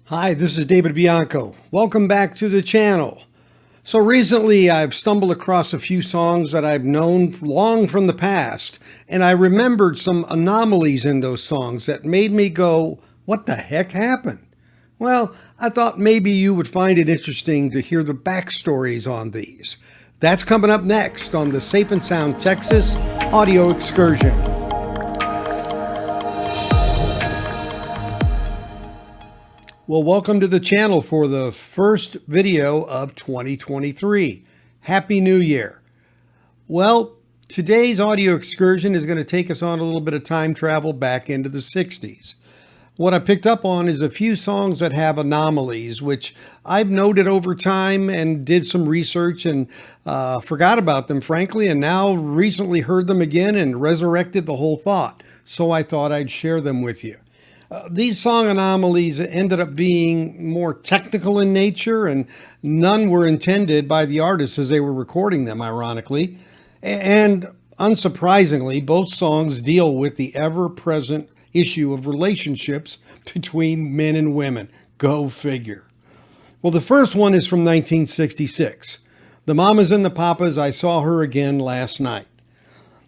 Hi, this is David Bianco. Welcome back to the channel. So recently I've stumbled across a few songs that I've known long from the past, and I remembered some anomalies in those songs that made me go, what the heck happened? Well, I thought maybe you would find it interesting to hear the backstories on these. That's coming up next on the Safe and Sound Texas Audio Excursion. Well, welcome to the channel for the first video of 2023. Happy New Year. Well, today's audio excursion is going to take us on a little bit of time travel back into the 60s. What I picked up on is a few songs that have anomalies, which I've noted over time and did some research and forgot about them, frankly, and now recently heard them again and resurrected the whole thought. So I thought I'd share them with you. These song anomalies ended up being more technical in nature, and none were intended by the artists as they were recording them, ironically. And unsurprisingly, both songs deal with the ever-present issue of relationships between men and women. Go figure. Well, the first one is from 1966. The Mamas and the Papas, I Saw Her Again Last Night.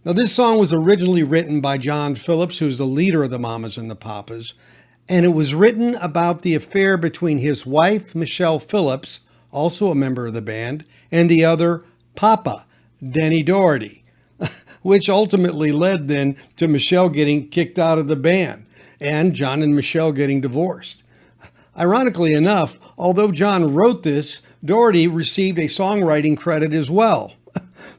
Now, this song was originally written by John Phillips, who's the leader of the Mamas and the Papas, and it was written about the affair between his wife, Michelle Phillips, also a member of the band, and the other Papa, Denny Doherty, which ultimately led then to Michelle getting kicked out of the band and John and Michelle getting divorced. Ironically enough, although John wrote this, Doherty received a songwriting credit as well.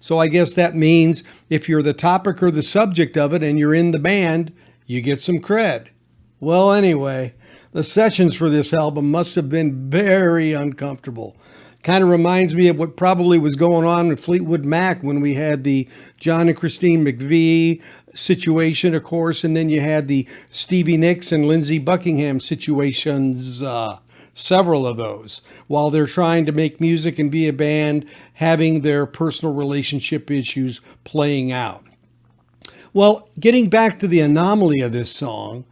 So I guess that means if you're the topic or the subject of it and you're in the band, you get some cred. Well, anyway, the sessions for this album must have been very uncomfortable. Kind of reminds me of what probably was going on with Fleetwood Mac when we had the John and Christine McVie situation, of course, and then you had the Stevie Nicks and Lindsey Buckingham situations, several of those, while they're trying to make music and be a band, having their personal relationship issues playing out. Well, getting back to the anomaly of this song,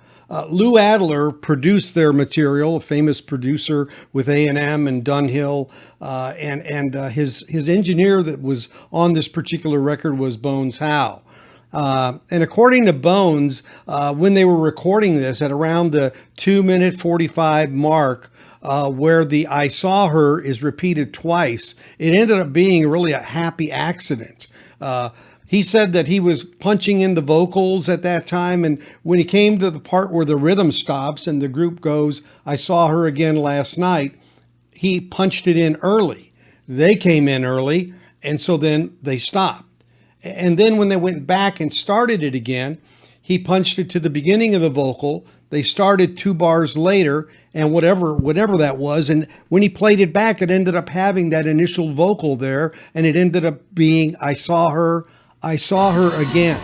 Lou Adler produced their material, a famous producer with A&M and Dunhill, and his engineer that was on this particular record was Bones Howe. And according to Bones, when they were recording this at around the 2-minute 45 mark, where the I Saw Her is repeated twice, it ended up being really a happy accident. He said that he was punching in the vocals at that time, and when he came to the part where the rhythm stops and the group goes, I Saw Her Again Last Night, he punched it in early. They came in early, and so then they stopped. And then when they went back and started it again, he punched it to the beginning of the vocal. They started 2 bars later, and whatever that was. And when he played it back, it ended up having that initial vocal there, and it ended up being, I saw her again.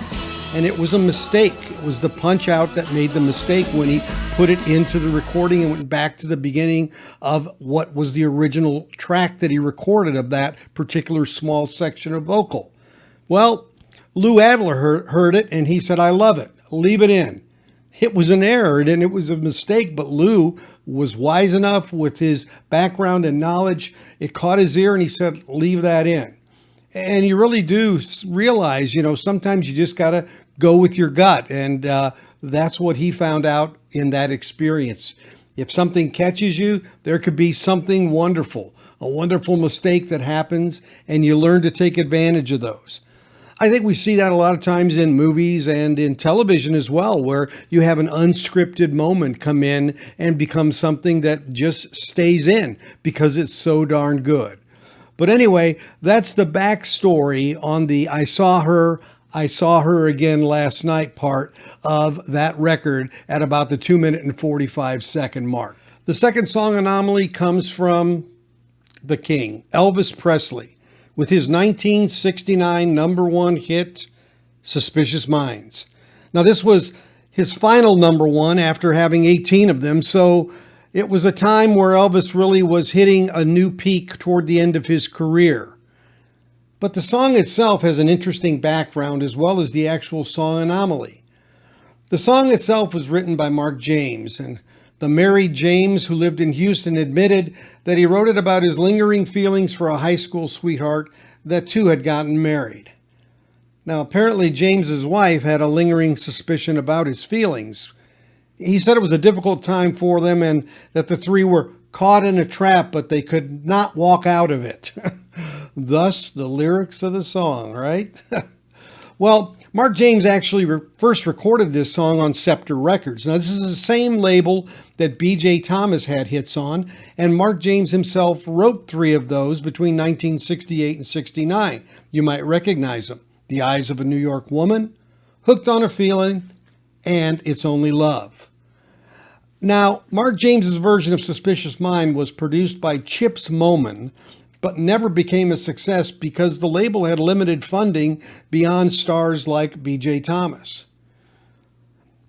And it was a mistake. It was the punch out that made the mistake when he put it into the recording and went back to the beginning of what was the original track that he recorded of that particular small section of vocal. Well, Lou Adler heard it, and he said, I love it. Leave it in. It was an error, and it was a mistake, but Lou was wise enough with his background and knowledge. It caught his ear, and he said, leave that in. And you really do realize, sometimes you just got to go with your gut, and that's what he found out in that experience. If something catches you, there could be something wonderful, a wonderful mistake that happens, and you learn to take advantage of those. I think we see that a lot of times in movies and in television as well, where you have an unscripted moment come in and become something that just stays in because it's so darn good. But anyway, that's the backstory on the I Saw Her Again Last Night part of that record at about the 2-minute and 45-second mark. The second song anomaly comes from the king, Elvis Presley, with his 1969 #1 hit, Suspicious Minds. Now, this was his final #1 after having 18 of them, so it was a time where Elvis really was hitting a new peak toward the end of his career. But the song itself has an interesting background as well as the actual song anomaly. The song itself was written by Mark James, and The married James, who lived in Houston, admitted that he wrote it about his lingering feelings for a high school sweetheart that too had gotten married. Now, apparently James's wife had a lingering suspicion about his feelings. He said it was a difficult time for them and that the three were caught in a trap, but they could not walk out of it. Thus, the lyrics of the song, right? Well, Mark James actually first recorded this song on Scepter Records. Now, this is the same label that B.J. Thomas had hits on, and Mark James himself wrote 3 of those between 1968 and 69. You might recognize them: The Eyes of a New York Woman, Hooked on a Feeling, and It's Only Love. Now, Mark James's version of Suspicious Mind was produced by Chips Moman, but never became a success because the label had limited funding beyond stars like B.J. Thomas.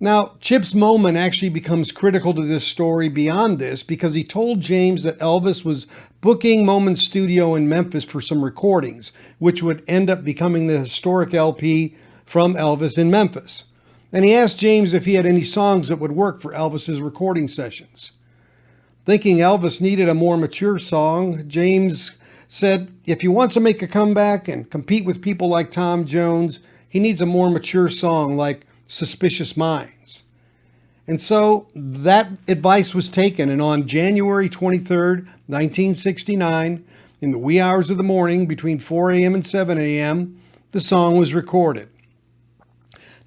Now, Chips Moman actually becomes critical to this story beyond this because he told James that Elvis was booking Moman's studio in Memphis for some recordings, which would end up becoming the historic LP from Elvis in Memphis. And he asked James if he had any songs that would work for Elvis's recording sessions. Thinking Elvis needed a more mature song, James said if he wants to make a comeback and compete with people like Tom Jones, he needs a more mature song like Suspicious Minds. And so that advice was taken, and on January 23rd, 1969, in the wee hours of the morning between 4 a.m. and 7 a.m., the song was recorded.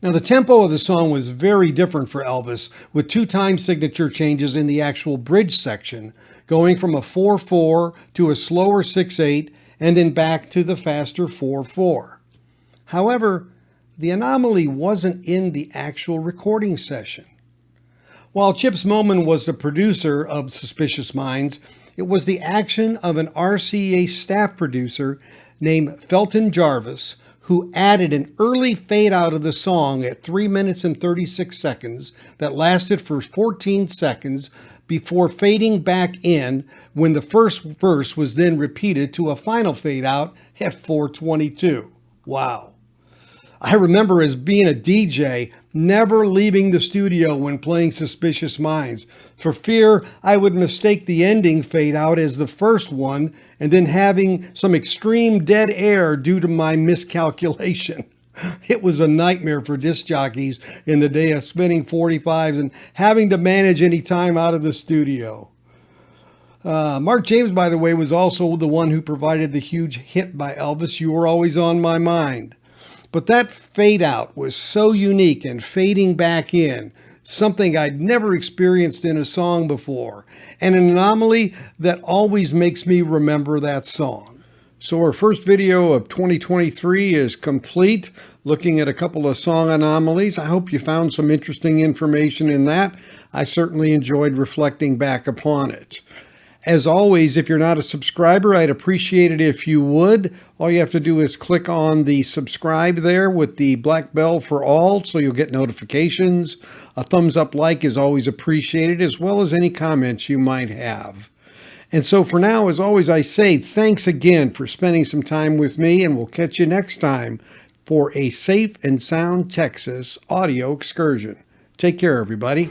Now, the tempo of the song was very different for Elvis, with 2 time signature changes in the actual bridge section, going from a 4/4 to a slower 6/8, and then back to the faster 4/4. However, the anomaly wasn't in the actual recording session. While Chips Moman was the producer of Suspicious Minds, it was the action of an RCA staff producer named Felton Jarvis who added an early fade out of the song at 3 minutes and 36 seconds that lasted for 14 seconds before fading back in when the first verse was then repeated to a final fade out at 4:22. Wow. I remember as being a DJ, never leaving the studio when playing Suspicious Minds, for fear I would mistake the ending fade out as the first one and then having some extreme dead air due to my miscalculation. It was a nightmare for disc jockeys in the day of spinning 45s and having to manage any time out of the studio. Mark James, by the way, was also the one who provided the huge hit by Elvis, You Were Always on My Mind. But that fade out was so unique and fading back in, something I'd never experienced in a song before, and an anomaly that always makes me remember that song. So our first video of 2023 is complete, looking at a couple of song anomalies. I hope you found some interesting information in that. I certainly enjoyed reflecting back upon it. As always, if you're not a subscriber, I'd appreciate it if you would. All you have to do is click on the subscribe there with the black bell for all so you'll get notifications. A thumbs up like is always appreciated, as well as any comments you might have. And so for now, as always, I say thanks again for spending some time with me, and we'll catch you next time for a safe and sound Texas audio excursion. Take care, everybody.